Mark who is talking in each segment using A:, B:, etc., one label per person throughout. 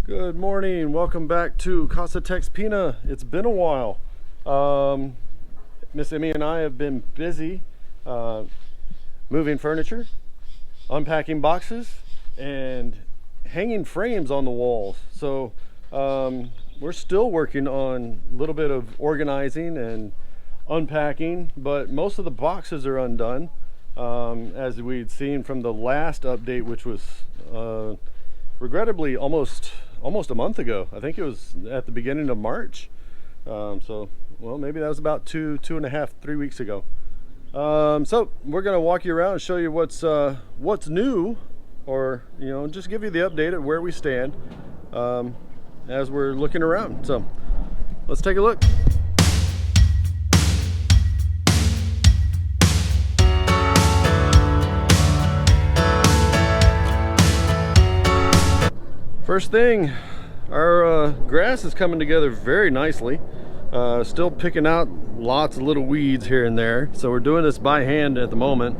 A: Good morning, welcome back to casa.texpina. It's been a while. Miss Emie and I have been busy moving furniture, unpacking boxes, and hanging frames on the walls. So we're still working on a little bit of organizing and unpacking, but most of the boxes are undone, as we'd seen from the last update, which was regrettably almost a month ago. I think it was at the beginning of March. So, well, maybe that was about two and a half, 3 weeks ago. So we're gonna walk you around and show you what's new, or just give you the update of where we stand as we're looking around. So let's take a look. First thing, our grass is coming together very nicely. Still picking out lots of little weeds here and there, so we're doing this by hand at the moment.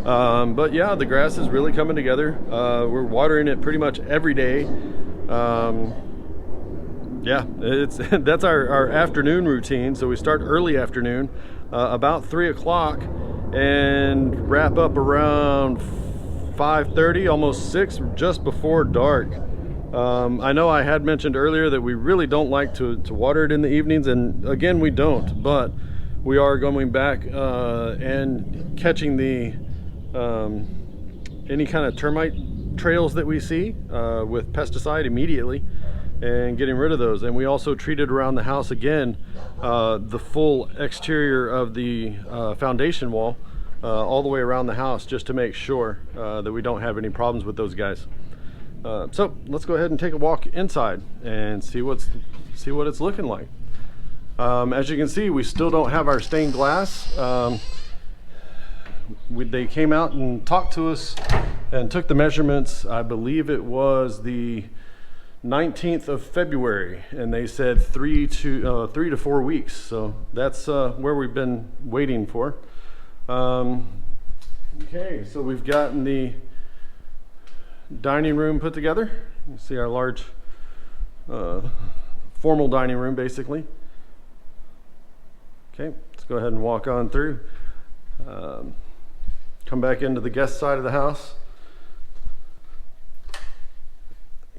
A: But yeah, the grass is really coming together. We're watering it pretty much every day. Yeah, that's our afternoon routine. So we start early afternoon, about 3 o'clock, and wrap up around 5:30, almost 6, just before dark. I know I had mentioned earlier that we really don't like to water it in the evenings, and again, we don't, but we are going back and catching the any kind of termite trails that we see with pesticide immediately and getting rid of those. And we also treated around the house again, the full exterior of the foundation wall all the way around the house, just to make sure that we don't have any problems with those guys. So let's go ahead and take a walk inside and see what it's looking like. As you can see, we still don't have our stained glass. They came out and talked to us and took the measurements. I believe it was the 19th of February, and they said 3 to 4 weeks. So that's where we've been waiting for. Okay, so we've gotten the dining room put together. You see our large formal dining room, basically. Okay, let's go ahead and walk on through. Come back into the guest side of the house.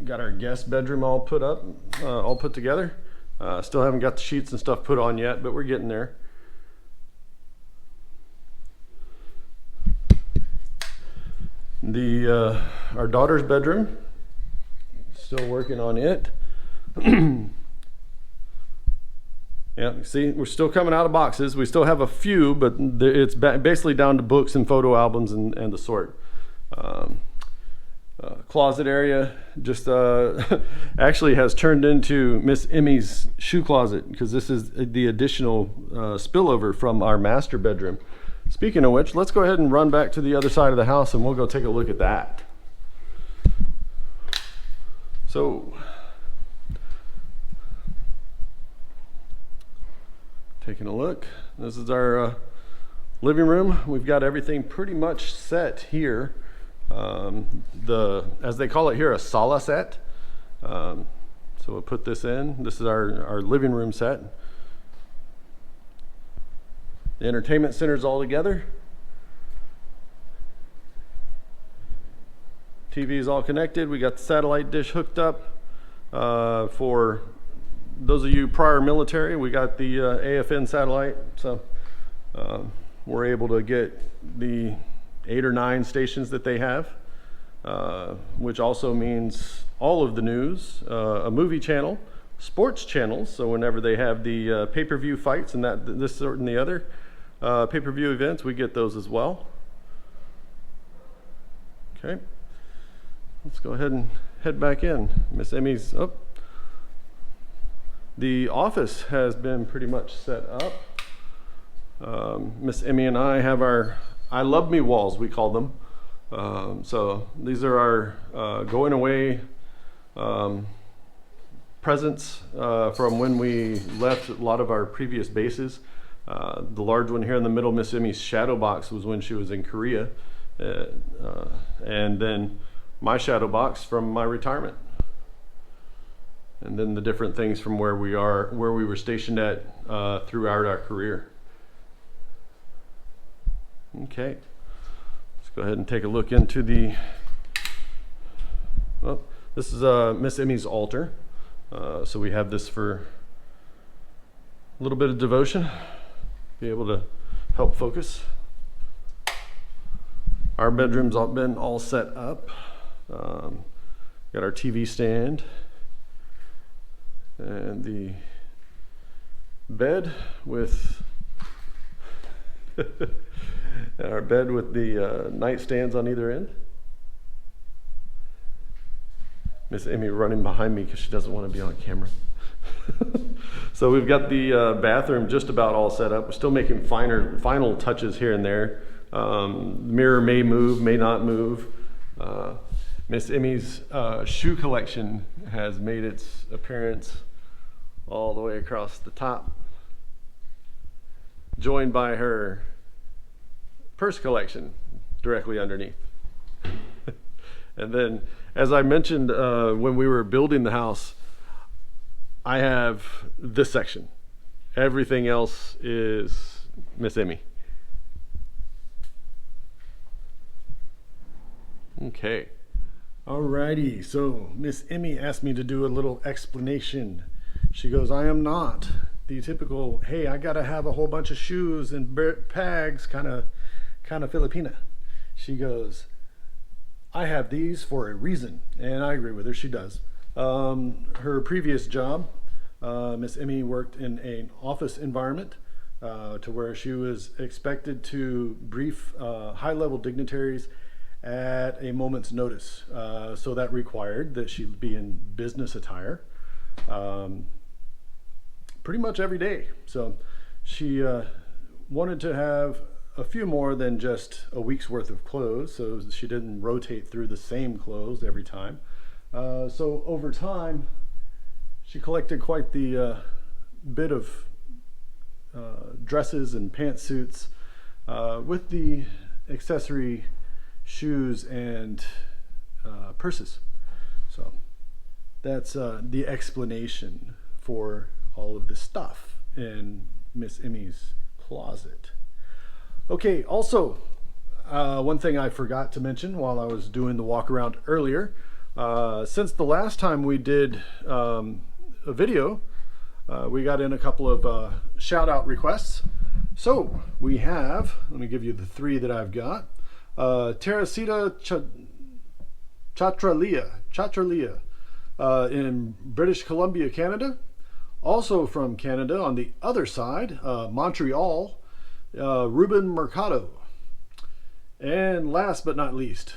A: Got our guest bedroom all put up, all put together. Still haven't got the sheets and stuff put on yet, but we're getting there. Our daughter's bedroom, still working on it. Yeah, see, we're still coming out of boxes. We still have a few, but it's basically down to books and photo albums and the sort. Closet area just actually has turned into Miss Emmie's shoe closet, because this is the additional spillover from our master bedroom. Speaking of which, let's go ahead and run back to the other side of the house and we'll go take a look at that. So, taking a look, this is our living room. We've got everything pretty much set here. As they call it here, a sala set. So we'll put this in. This is our living room set. The entertainment center's all together. TV is all connected. We got the satellite dish hooked up. For those of you prior military, we got the AFN satellite. So we're able to get the 8 or 9 stations that they have, which also means all of the news, a movie channel, sports channels. So whenever they have the pay-per-view fights and this sort and the other pay-per-view events, we get those as well. Okay, let's go ahead and head back in. Miss Emmie's up. The office has been pretty much set up. Miss Emie and I have our I Love Me walls, we call them. So these are our going away presents from when we left a lot of our previous bases. The large one here in the middle, Miss Emmie's shadow box, was when she was in Korea. And then my shadow box from my retirement. and then the different things from where we were stationed at throughout our career. Okay, let's go ahead and take a look into the, well, this is Miss Emie's altar. So we have this for a little bit of devotion, be able to help focus. Our bedroom's been all set up. Got our TV stand and the bed with our bed with the nightstands on either end. Miss Emie running behind me because she doesn't want to be on camera. So we've got the bathroom just about all set up. We're still making final touches here and there. The mirror may move, may not move. Miss Emie's shoe collection has made its appearance all the way across the top, joined by her purse collection directly underneath. And then, as I mentioned when we were building the house, I have this section. Everything else is Miss Emie. Okay. Alrighty, so Miss Emie asked me to do a little explanation. She goes, I am not the typical, hey, I gotta have a whole bunch of shoes and bags kind of Filipina. She goes, I have these for a reason, and I agree with her, she does. Her previous job, Miss Emie worked in an office environment to where she was expected to brief high-level dignitaries at a moment's notice. So that required that she be in business attire pretty much every day. So she wanted to have a few more than just a week's worth of clothes, so she didn't rotate through the same clothes every time. So over time, she collected quite the bit of dresses and pantsuits with the accessory shoes and purses. So that's the explanation for all of this stuff in Miss Emie's closet. Okay, also one thing I forgot to mention while I was doing the walk around earlier, since the last time we did a video, we got in a couple of shout out requests. So we have, let me give you the three that I've got. Teresita Chatralia in British Columbia, Canada. Also from Canada on the other side, Montreal, Ruben Mercado. And last but not least,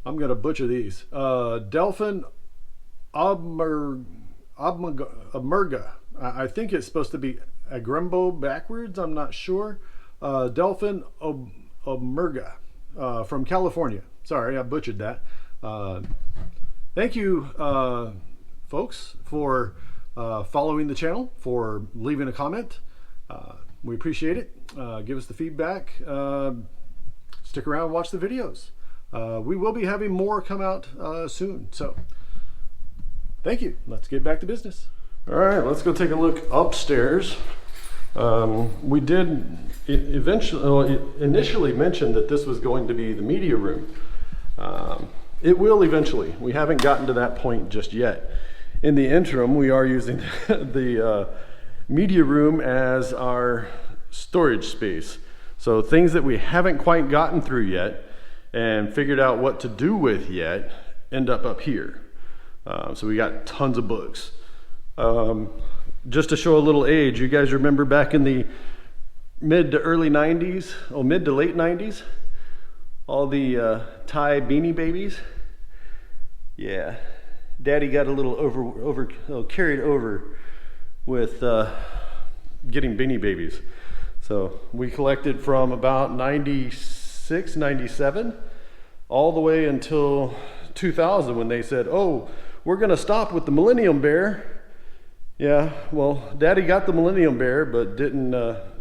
A: I'm going to butcher these, Delphin Abmerga. I think it's supposed to be Agrembo backwards, I'm not sure. Delphin Abmerga from California. Sorry, I butchered that. Thank you, folks, for following the channel, for leaving a comment. We appreciate it. Give us the feedback. Stick around and watch the videos. We will be having more come out soon. So thank you. Let's get back to business. All right, let's go take a look upstairs. We did initially mention that this was going to be the media room. It will eventually. We haven't gotten to that point just yet. In the interim, we are using the media room as our storage space. So things that we haven't quite gotten through yet and figured out what to do with yet end up here. So we got tons of books. Just to show a little age, you guys remember back in the mid to late 90s, all the Thai Beanie Babies? Yeah, Daddy got a little carried over with getting Beanie Babies. So we collected from about 96, 97, all the way until 2000 when they said, oh, we're gonna stop with the Millennium Bear. Yeah, well, Daddy got the Millennium Bear, but didn't,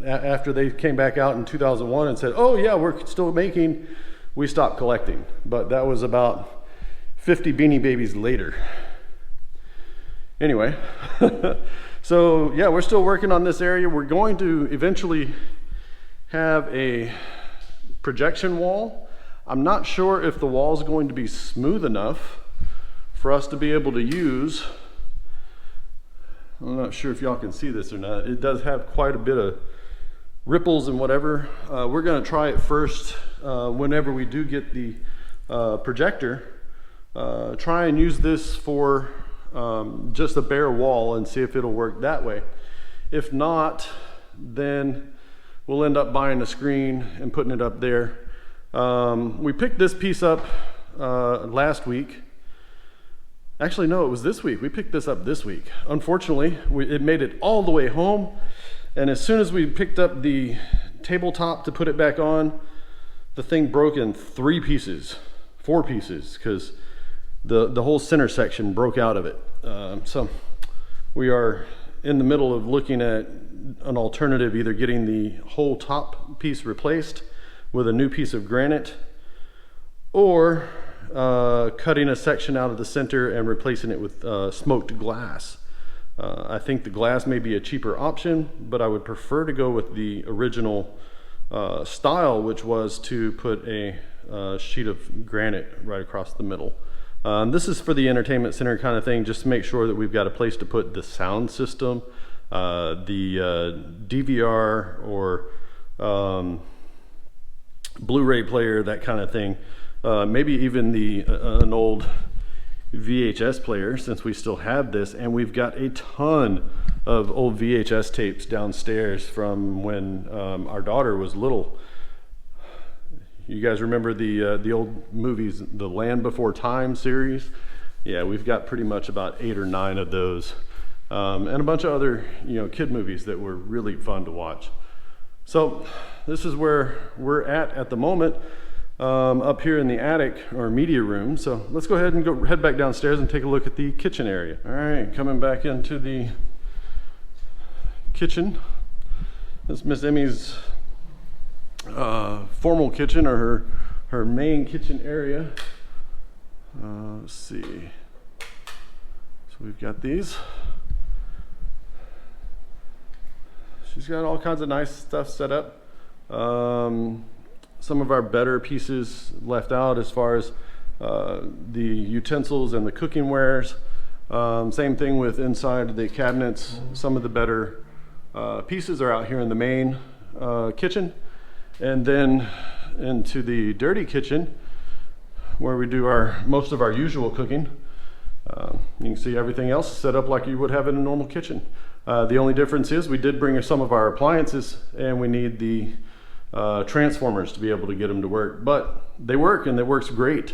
A: after they came back out in 2001 and said, oh yeah, we're still making, we stopped collecting. But that was about 50 Beanie Babies later. Anyway, so yeah, we're still working on this area. We're going to eventually have a projection wall. I'm not sure if the wall is going to be smooth enough for us to be able to use. I'm not sure if y'all can see this or not. It does have quite a bit of ripples and whatever. We're going to try it first whenever we do get the projector. Try and use this for just a bare wall and see if it'll work that way. If not, then we'll end up buying a screen and putting it up there. We picked this piece up last week. Actually, no, it was this week. We picked this up this week. Unfortunately, it made it all the way home. And as soon as we picked up the tabletop to put it back on, the thing broke in 4 pieces, because the whole center section broke out of it. So we are in the middle of looking at an alternative, either getting the whole top piece replaced with a new piece of granite, or cutting a section out of the center and replacing it with smoked glass. I think the glass may be a cheaper option, but I would prefer to go with the original style, which was to put a sheet of granite right across the middle. This is for the entertainment center kind of thing, just to make sure that we've got a place to put the sound system, the DVR or Blu-ray player, that kind of thing. Maybe even an old VHS player, since we still have this, and we've got a ton of old VHS tapes downstairs from when our daughter was little. You guys remember the old movies, the Land Before Time series? Yeah, we've got pretty much about 8 or 9 of those, and a bunch of other kid movies that were really fun to watch. So this is where we're at the moment, up here in the attic or media room. So let's go ahead and head back downstairs and take a look at the kitchen area. All right, coming back into the kitchen. This is Miss Emmy's formal kitchen, or her main kitchen area. Let's see. So we've got these. She's got all kinds of nice stuff set up. Some of our better pieces left out as far as the utensils and the cooking wares. Same thing with inside the cabinets. Some of the better pieces are out here in the main kitchen. And then into the dirty kitchen, where we do most of our usual cooking. You can see everything else set up like you would have in a normal kitchen. The only difference is we did bring some of our appliances, and we need the transformers to be able to get them to work. But they work, and it works great.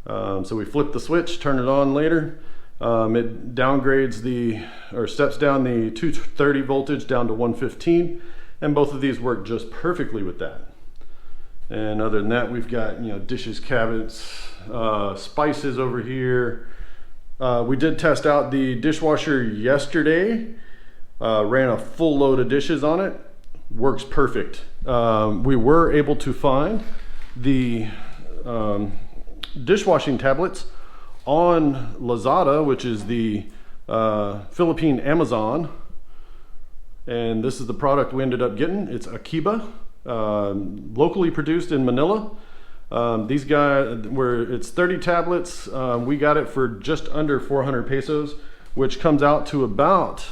A: So we flip the switch, turn it on later. It downgrades steps down the 230 voltage down to 115, and both of these work just perfectly with that. And other than that, we've got dishes, cabinets, spices over here. We did test out the dishwasher yesterday. Ran a full load of dishes on it. Works perfect. We were able to find the dishwashing tablets on Lazada, which is the Philippine Amazon. And this is the product we ended up getting. It's Akiba, locally produced in Manila. These guys, it's 30 tablets. We got it for just under 400 pesos, which comes out to about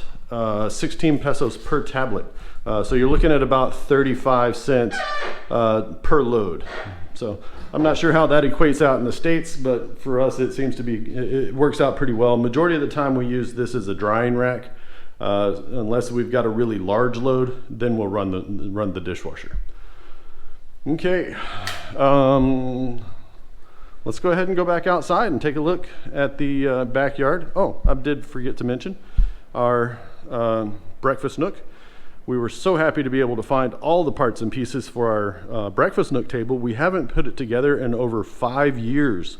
A: 16 pesos per tablet. So you're looking at about 35 cents per load. So I'm not sure how that equates out in the States, but for us it seems to be, it works out pretty well. Majority of the time we use this as a drying rack. Unless we've got a really large load, then we'll run the dishwasher. Okay, let's go ahead and go back outside and take a look at the backyard. Oh, I did forget to mention our breakfast nook. We were so happy to be able to find all the parts and pieces for our breakfast nook table. We haven't put it together in over 5 years.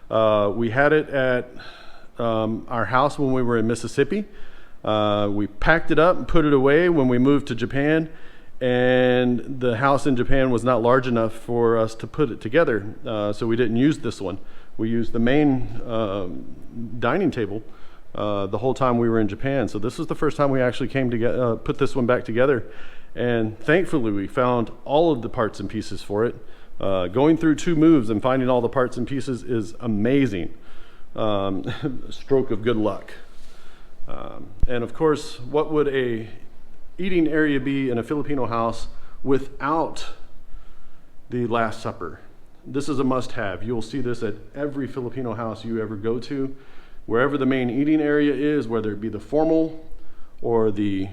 A: We had it at our house when we were in Mississippi. We packed it up and put it away when we moved to Japan, and the house in Japan was not large enough for us to put it together, so we didn't use this one. We used the main dining table the whole time we were in Japan. So this was the first time we actually came to put this one back together. And thankfully we found all of the parts and pieces for it. Going through 2 moves and finding all the parts and pieces is amazing. Stroke of good luck. And of course, what would a eating area be in a Filipino house without the Last Supper? This is a must-have. You'll see this at every Filipino house you ever go to. Wherever the main eating area is, whether it be the formal or the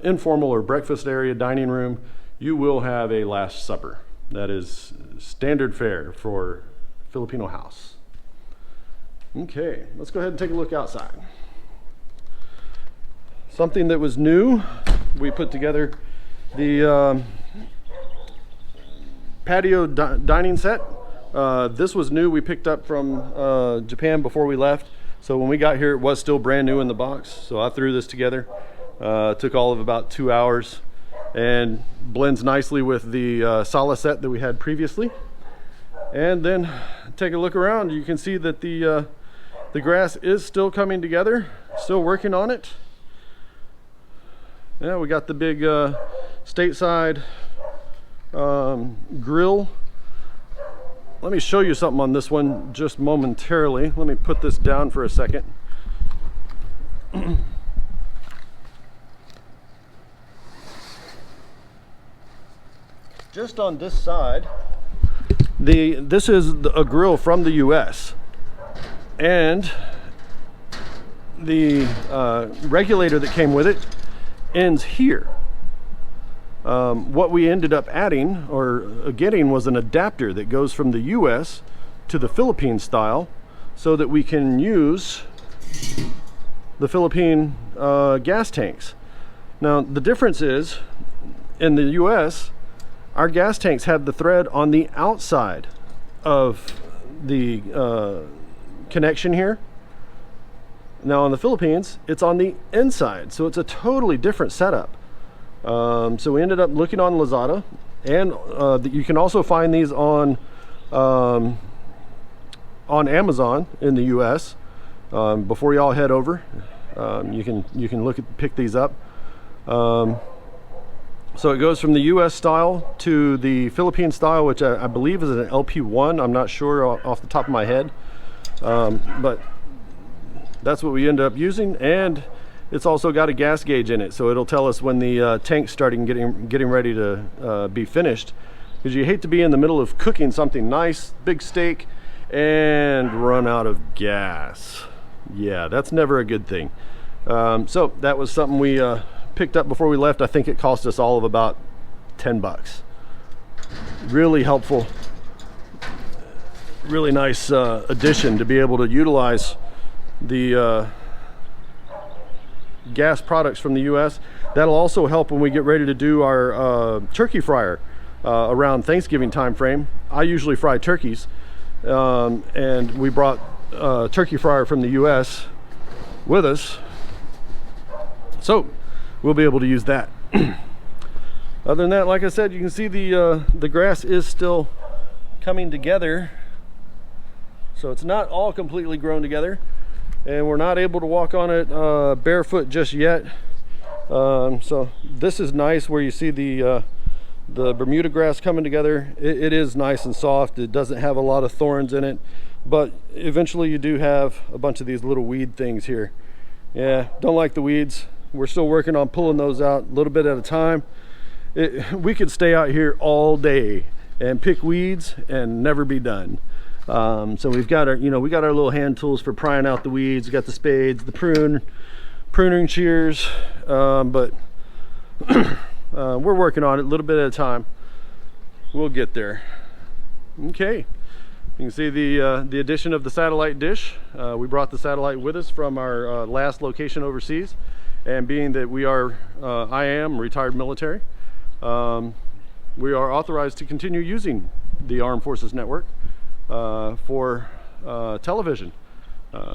A: informal or breakfast area, dining room, you will have a Last Supper. That is standard fare for Filipino house. Okay, let's go ahead and take a look outside. Something that was new, we put together the patio dining set. This was new. We picked up from Japan before we left. So when we got here, it was still brand new in the box. So I threw this together. Took all of about 2 hours and blends nicely with the Sala set that we had previously. And then take a look around. You can see that the grass is still coming together. Still working on it. Yeah, we got the big stateside grill. Let me show you something on this one just momentarily. Let me put this down for a second. Just on this side, this is a grill from the US, and the regulator that came with it ends here. What we ended up adding or getting was an adapter that goes from the US to the Philippine style so that we can use the Philippine gas tanks. Now the difference is, in the US, our gas tanks have the thread on the outside of the connection here. Now on the Philippines, it's on the inside, so it's a totally different setup. So we ended up looking on Lazada, and you can also find these on Amazon in the US. Before y'all head over, you can pick these up. So it goes from the US style to the Philippine style, which I believe is an LP1. I'm not sure off the top of my head, but that's what we end up using. And it's also got a gas gauge in it, so it'll tell us when the tank's starting getting ready to be finished, because you hate to be in the middle of cooking something nice, big steak, and run out of gas. Yeah, that's never a good thing. So that was something we picked up before we left. I think it cost us all of about 10 bucks. Really helpful, really nice addition to be able to utilize the gas products from the US. That'll also help when we get ready to do our turkey fryer around Thanksgiving time frame. I usually fry turkeys, and we brought turkey fryer from the US with us, so we'll be able to use that. Other than that, like I said, you can see the grass is still coming together, so it's not all completely grown together, and we're not able to walk on it barefoot just yet. So this is nice, where you see the Bermuda grass coming together. It is nice and soft. It doesn't have a lot of thorns in it, but eventually you do have a bunch of these little weed things here. Yeah, don't like the weeds. We're still working on pulling those out a little bit at a time. We could stay out here all day and pick weeds and never be done. So we've got our, we got our little hand tools for prying out the weeds. We got the spades, the pruning shears, but we're working on it a little bit at a time. We'll get there. Okay, you can see the addition of the satellite dish. We brought the satellite with us from our last location overseas, and being that I am retired military, we are authorized to continue using the Armed Forces Network for television.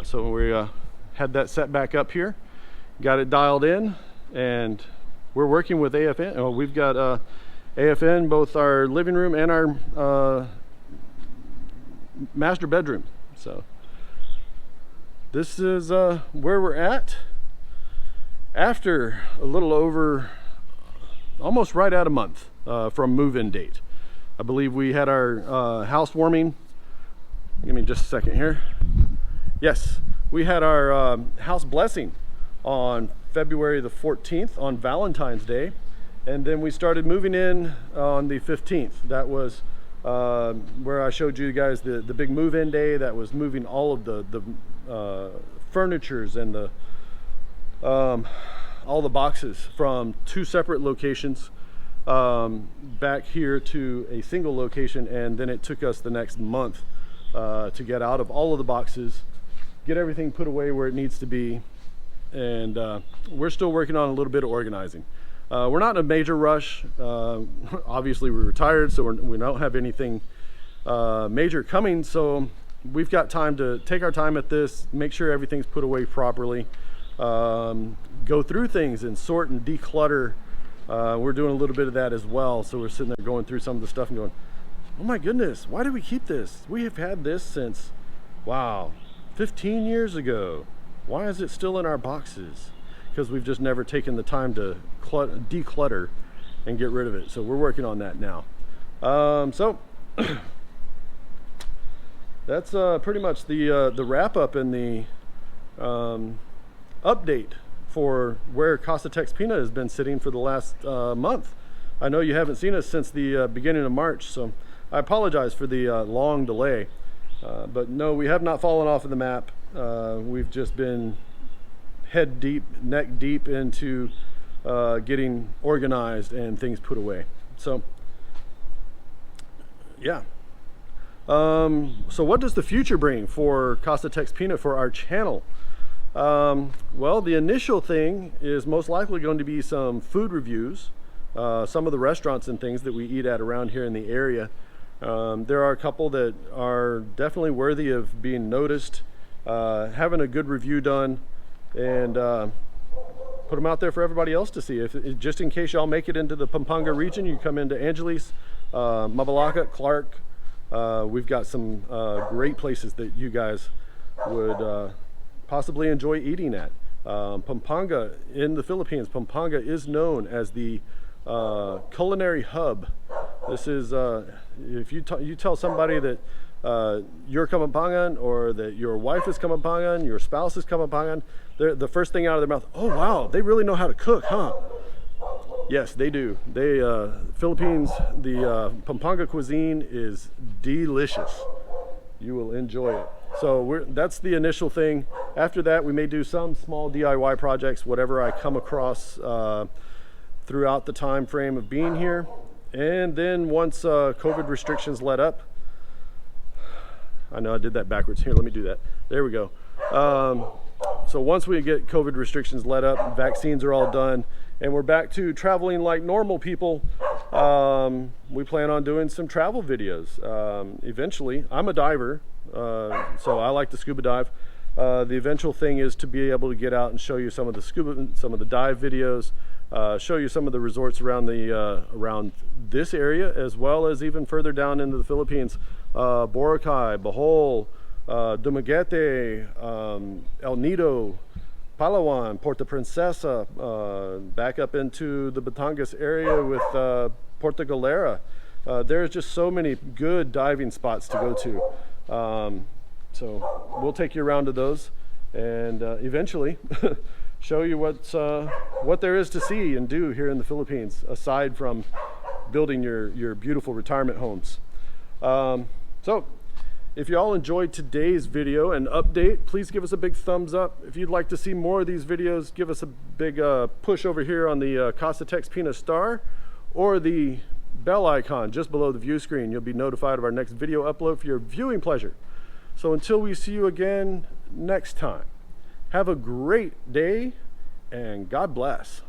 A: So we had that set back up here, got it dialed in, and we're working with AFN. We've got AFN, both our living room and our master bedroom. So this is where we're at after a little over, almost right at a month from move-in date. I believe we had our housewarming. Give me just a second here. Yes, we had our house blessing on February the 14th on Valentine's Day, and then we started moving in on the 15th. That was where I showed you guys the big move-in day. That was moving all of the furnitures and the all the boxes from 2 separate locations back here to a single location, and then it took us the next month to get out of all of the boxes, get everything put away where it needs to be, and we're still working on a little bit of organizing. We're not in a major rush. Obviously we're retired, so we don't have anything major coming, so we've got time to take our time at this, make sure everything's put away properly, go through things and sort and declutter. We're doing a little bit of that as well, so we're sitting there going through some of the stuff and going, oh my goodness, why did we keep this? We have had this since, wow, 15 years ago. Why is it still in our boxes? Because we've just never taken the time to declutter and get rid of it. So we're working on that now. So that's pretty much the wrap up and the update for where casa.texpina has been sitting for the last month. I know you haven't seen us since the beginning of March, so I apologize for the long delay. But no, we have not fallen off of the map. We've just been head deep, neck deep into getting organized and things put away. So yeah. So what does the future bring for casa.texpina, for our channel? Well, the initial thing is most likely going to be some food reviews, some of the restaurants and things that we eat at around here in the area. There are a couple that are definitely worthy of being noticed, having a good review done, and put them out there for everybody else to see. Just in case y'all make it into the Pampanga region, you come into Angeles, Mabalacat, Clark. We've got some great places that you guys would possibly enjoy eating at. Pampanga in the Philippines, Pampanga is known as the culinary hub. This is, if you tell somebody that you're Kapampangan, or that your wife is Kapampangan, your spouse is Kapampangan, the first thing out of their mouth, oh wow, they really know how to cook, huh? Yes, they do. They Philippines, the Pampanga cuisine is delicious. You will enjoy it. So that's the initial thing. After that, we may do some small DIY projects, whatever I come across throughout the time frame of being here. And then once COVID restrictions let up, I know I did that backwards. Here, let me do that. There we go. So once we get COVID restrictions let up, vaccines are all done, and we're back to traveling like normal people, we plan on doing some travel videos. Eventually, I'm a diver, so I like to scuba dive. The eventual thing is to be able to get out and show you some of the dive videos, show you some of the resorts around around this area, as well as even further down into the Philippines, Boracay, Bohol, Dumaguete, El Nido, Palawan, Puerto Princesa, back up into the Batangas area with Puerto Galera. There's just so many good diving spots to go to. So we'll take you around to those, and eventually show you what there is to see and do here in the Philippines, aside from building your beautiful retirement homes. So if you all enjoyed today's video and update, please give us a big thumbs up. If you'd like to see more of these videos, give us a big push over here on the casa.texpina star, or the bell icon just below the view screen. You'll be notified of our next video upload for your viewing pleasure. So until we see you again next time, have a great day and God bless.